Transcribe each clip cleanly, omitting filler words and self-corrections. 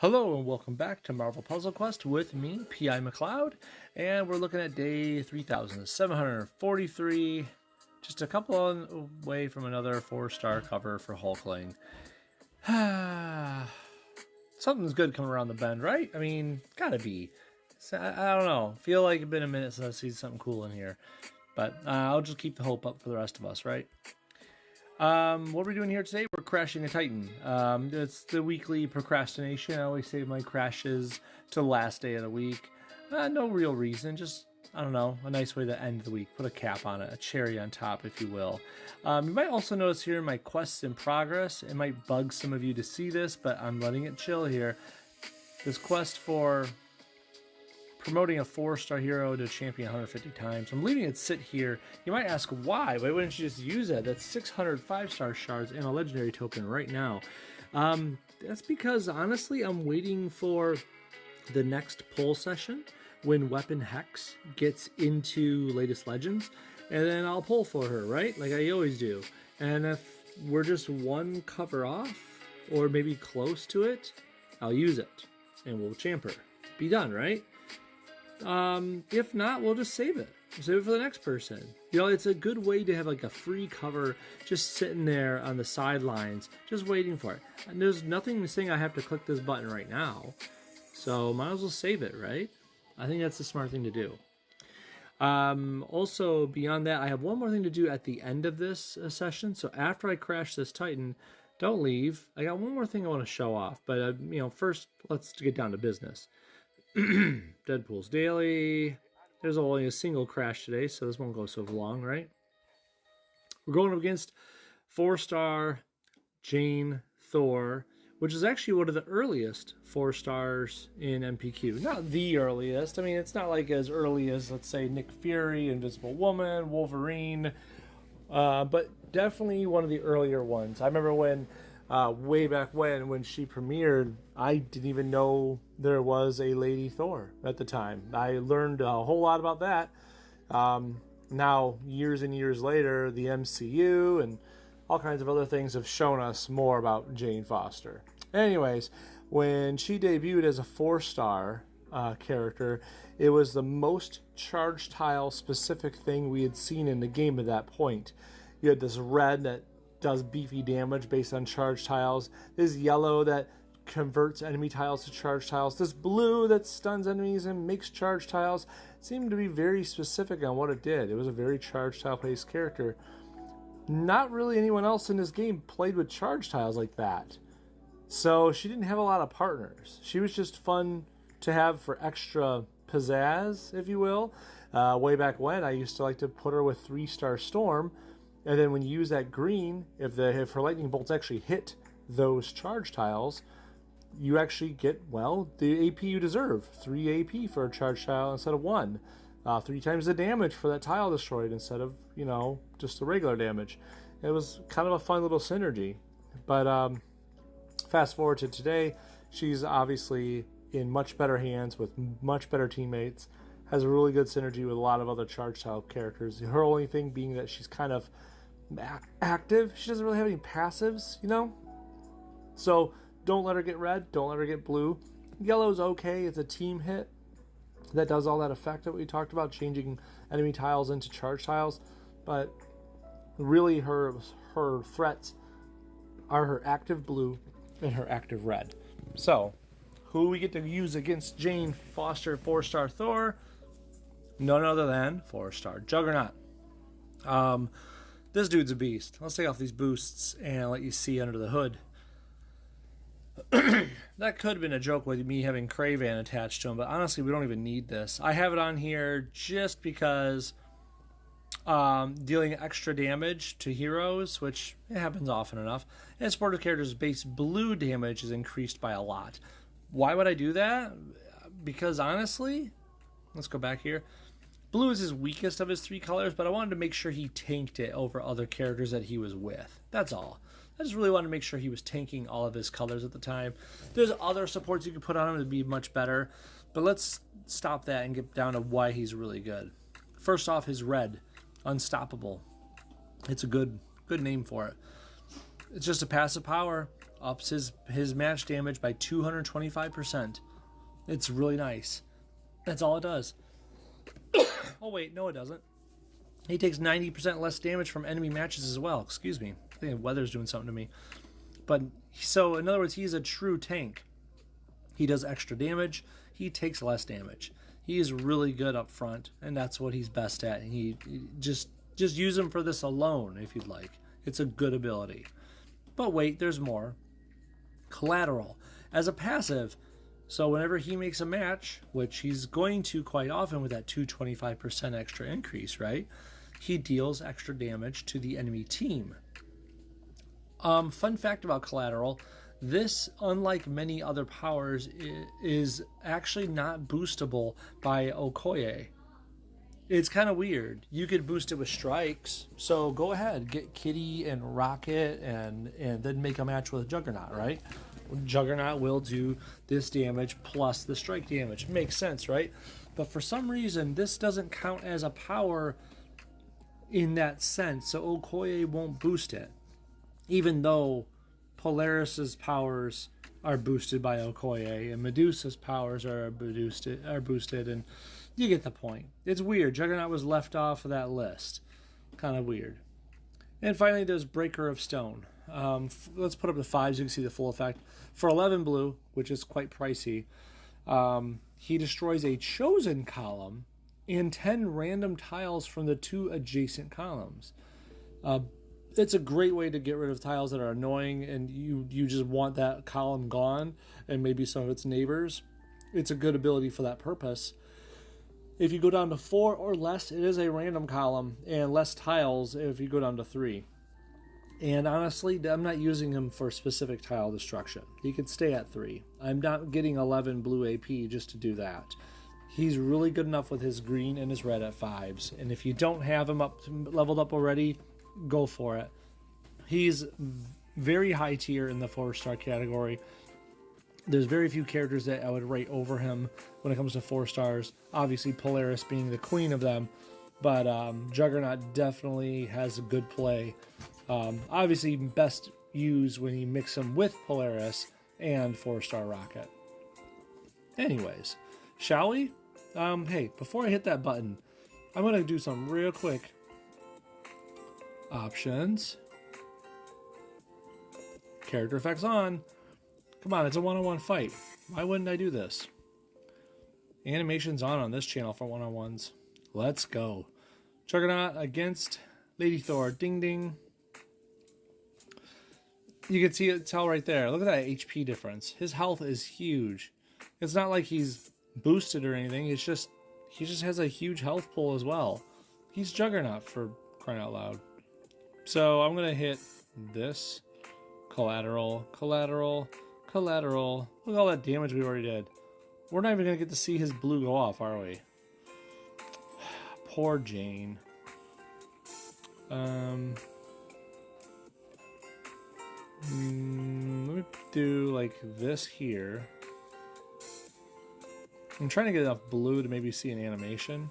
Hello and welcome back to Marvel Puzzle Quest with me, P.I. McLeod, and we're looking at day 3743, just a couple away from another 4-star cover for Hulkling. Something's good coming around the bend, right? I mean, gotta be. I don't know, feel like it's been a minute since I've seen something cool in here, but I'll just keep the hope up for the rest of us, right? What are we doing here today? We're crashing a Titan. It's the weekly procrastination. I always save my crashes to the last day of the week. No real reason, just, I don't know, a nice way to end the week. Put a cap on it, a cherry on top, if you will. You might also notice here in my quests in progress, it might bug some of you to see this, but I'm letting it chill here. This quest for promoting a 4-star hero to champion 150 times. I'm leaving it sit here. You might ask why? Why wouldn't you just use it? That's 600 5-star shards and a legendary token right now. That's because honestly, I'm waiting for the next poll session when Weapon Hex gets into latest legends, and then I'll pull for her, right? Like I always do. And if we're just one cover off, or maybe close to it, I'll use it and we'll champ her. Be done, right? If not, we'll just save it. Save it for the next person. You know, it's a good way to have like a free cover just sitting there on the sidelines, just waiting for it. And there's nothing saying I have to click this button right now. So might as well save it, right? I think that's the smart thing to do. Also, beyond that, I have one more thing to do at the end of this session. So after I crash this Titan, don't leave. I got one more thing I want to show off. But, you know, first, let's get down to business. Deadpool's Daily. There's only a single crash today, so this won't go so long, right? We're going up against 4-star Jane Thor, which is actually one of the earliest 4-stars in MPQ. Not the earliest. I mean, it's not like as early as, let's say, Nick Fury, Invisible Woman, Wolverine, but definitely one of the earlier ones. I remember when way back when she premiered, I didn't even know there was a Lady Thor at the time. I learned a whole lot about that. Now, years and years later, the MCU and all kinds of other things have shown us more about Jane Foster. Anyways, when she debuted as a 4-star character, it was the most charge tile specific thing we had seen in the game at that point. You had this red that does beefy damage based on charge tiles. This yellow that converts enemy tiles to charge tiles. This blue that stuns enemies and makes charge tiles. Seemed to be very specific on what it did. It was a very charge tile based character. Not really anyone else in this game played with charge tiles like that. So she didn't have a lot of partners. She was just fun to have for extra pizzazz, if you will. Way back when, I used to like to put her with 3-star Storm. And then when you use that green, if her lightning bolts actually hit those charge tiles, you actually get, well, the AP you deserve. 3 AP for a charge tile instead of 1. 3 times the damage for that tile destroyed instead of, you know, just the regular damage. It was kind of a fun little synergy. But fast forward to today, she's obviously in much better hands with much better teammates. Has a really good synergy with a lot of other charge tile characters. Her only thing being that she's kind of active. She doesn't really have any passives, you know? So don't let her get red. Don't let her get blue. Yellow's okay. It's a team hit that does all that effect that we talked about, changing enemy tiles into charge tiles. But really her threats are her active blue and her active red. So who we get to use against Jane Foster 4-star Thor? None other than 4-star Juggernaut. This dude's a beast. Let's take off these boosts and let you see under the hood. That could have been a joke with me having Kraven attached to him, but honestly, we don't even need this. I have it on here just because dealing extra damage to heroes, which it happens often enough, and supportive characters' base blue damage is increased by a lot. Why would I do that? Because honestly, let's go back here. Blue is his weakest of his 3 colors, but I wanted to make sure he tanked it over other characters that he was with. That's all. I just really wanted to make sure he was tanking all of his colors at the time. There's other supports you could put on him to be much better, but let's stop that and get down to why he's really good. First off, his red, Unstoppable. It's a good name for it. It's just a passive power ups his match damage by 225%. It's really nice. That's all it does. Oh wait, no it doesn't. He takes 90% less damage from enemy matches as well. Excuse me. I think the weather's doing something to me. But so in other words, he's a true tank. He does extra damage. He takes less damage. He is really good up front, and that's what he's best at. And he just use him for this alone if you'd like. It's a good ability. But wait, there's more. Collateral. As a passive, so whenever he makes a match, which he's going to quite often with that 225% extra increase, right? He deals extra damage to the enemy team. Fun fact about Collateral, this, unlike many other powers, is actually not boostable by Okoye. It's kind of weird. You could boost it with strikes, so go ahead, get Kitty and Rocket and then make a match with Juggernaut, right? Juggernaut will do this damage plus the strike damage. Makes sense, right? But for some reason, this doesn't count as a power in that sense, so Okoye won't boost it. Even though Polaris's powers are boosted by Okoye and Medusa's powers are boosted, and you get the point. It's weird. Juggernaut was left off of that list. Kind of weird. And finally, there's Breaker of Stone. Let's put up the 5s so you can see the full effect. For 11 blue, which is quite pricey, he destroys a chosen column and 10 random tiles from the 2 adjacent columns. It's a great way to get rid of tiles that are annoying and you just want that column gone and maybe some of its neighbors. It's a good ability for that purpose. If you go down to 4 or less, it is a random column, and less tiles if you go down to 3. And honestly, I'm not using him for specific tile destruction. He could stay at 3. I'm not getting 11 blue AP just to do that. He's really good enough with his green and his red at 5s. And if you don't have him leveled up already, go for it. He's very high tier in the 4-star category. There's very few characters that I would rate over him when it comes to 4 stars. Obviously, Polaris being the queen of them. But Juggernaut definitely has a good play. Obviously, best used when you mix him with Polaris and 4-star Rocket. Anyways, shall we? Hey, before I hit that button, I'm going to do something real quick. Options. Character effects on. Come on, it's a one-on-one fight. Why wouldn't I do this? Animation's on this channel for one-on-ones. Let's go. Juggernaut against Lady Thor. Ding, ding. You can see it, tell right there. Look at that HP difference. His health is huge. It's not like he's boosted or anything. It's just, he just has a huge health pool as well. He's Juggernaut, for crying out loud. So I'm going to hit this. Collateral, collateral, collateral. Look at all that damage we already did. We're not even going to get to see his blue go off, are we? Poor Jane. Let me do like this here. I'm trying to get enough blue to maybe see an animation.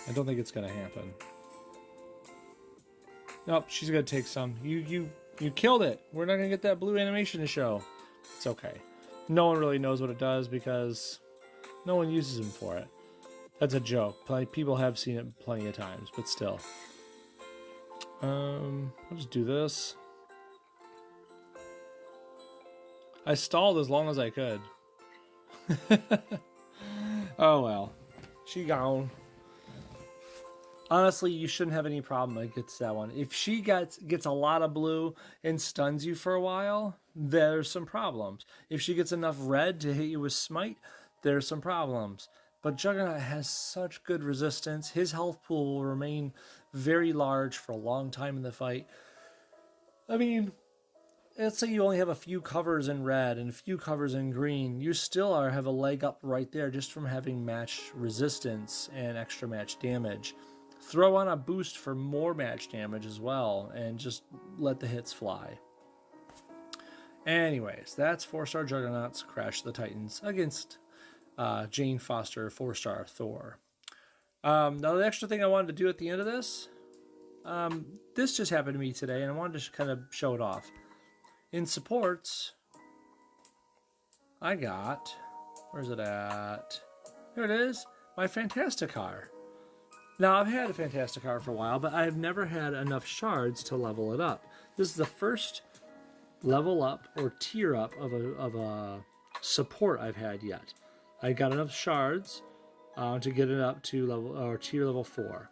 I don't think it's going to happen. Nope, she's going to take some. You killed it. We're not going to get that blue animation to show. It's okay. No one really knows what it does because no one uses him for it. That's a joke. People have seen it plenty of times, but still. I'll just do this. I stalled as long as I could. Oh well. She gone. Honestly, you shouldn't have any problem against that one. If she gets a lot of blue and stuns you for a while, there's some problems. If she gets enough red to hit you with smite, there's some problems. But Juggernaut has such good resistance. His health pool will remain very large for a long time in the fight. I mean, let's say you only have a few covers in red and a few covers in green. You still have a leg up right there just from having match resistance and extra match damage. Throw on a boost for more match damage as well, and just let the hits fly. Anyways, that's 4-star Juggernauts Crash the Titans against Jane Foster 4-star Thor. Now the extra thing I wanted to do at the end of this, this just happened to me today, and I wanted to kind of show it off. In supports, I got, where's it at? Here it is, my Fantasticar. Now, I've had a Fantasticar for a while, but I've never had enough shards to level it up. This is the first level up or tier up of a support I've had yet. I got enough shards to get it up to level or tier level 4.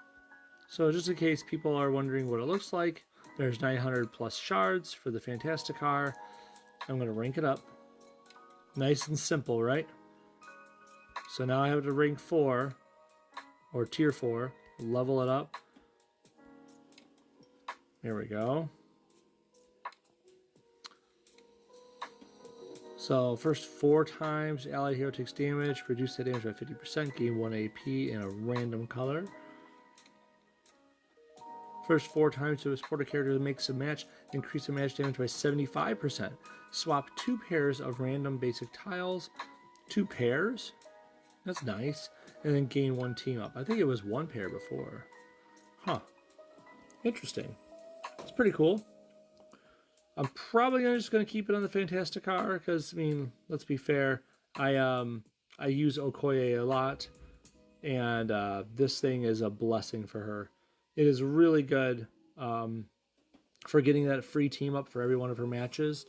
So just in case people are wondering what it looks like, there's 900 plus shards for the Fantasticar. I'm going to rank it up. Nice and simple, right? So now I have to rank 4 or tier 4, level it up. Here we go. So first 4 times allied hero takes damage, reduce that damage by 50%, gain 1 AP in a random color. First 4 times to support a character that makes a match, increase the match damage by 75%. Swap 2 pairs of random basic tiles. 2 pairs? That's nice. And then gain 1 team up. I think it was 1 pair before. Huh. Interesting. It's pretty cool. I'm probably just going to keep it on the Fantasticar because, I mean, let's be fair. I use Okoye a lot, and this thing is a blessing for her. It is really good for getting that free team up for every one of her matches.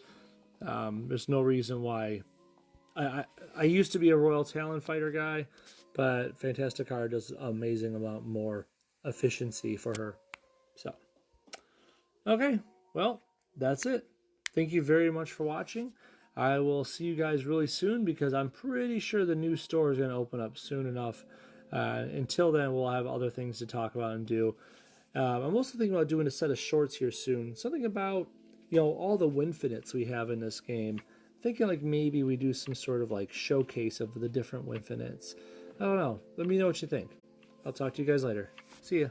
There's no reason why. I used to be a Royal Talon fighter guy, but Fantasticar does an amazing amount more efficiency for her. So, okay, well, that's it. Thank you very much for watching. I will see you guys really soon because I'm pretty sure the new store is going to open up soon enough. Until then, we'll have other things to talk about and do. I'm also thinking about doing a set of shorts here soon. Something about, you know, all the Winfinites we have in this game. Thinking like maybe we do some sort of like showcase of the different Winfinites. I don't know. Let me know what you think. I'll talk to you guys later. See ya.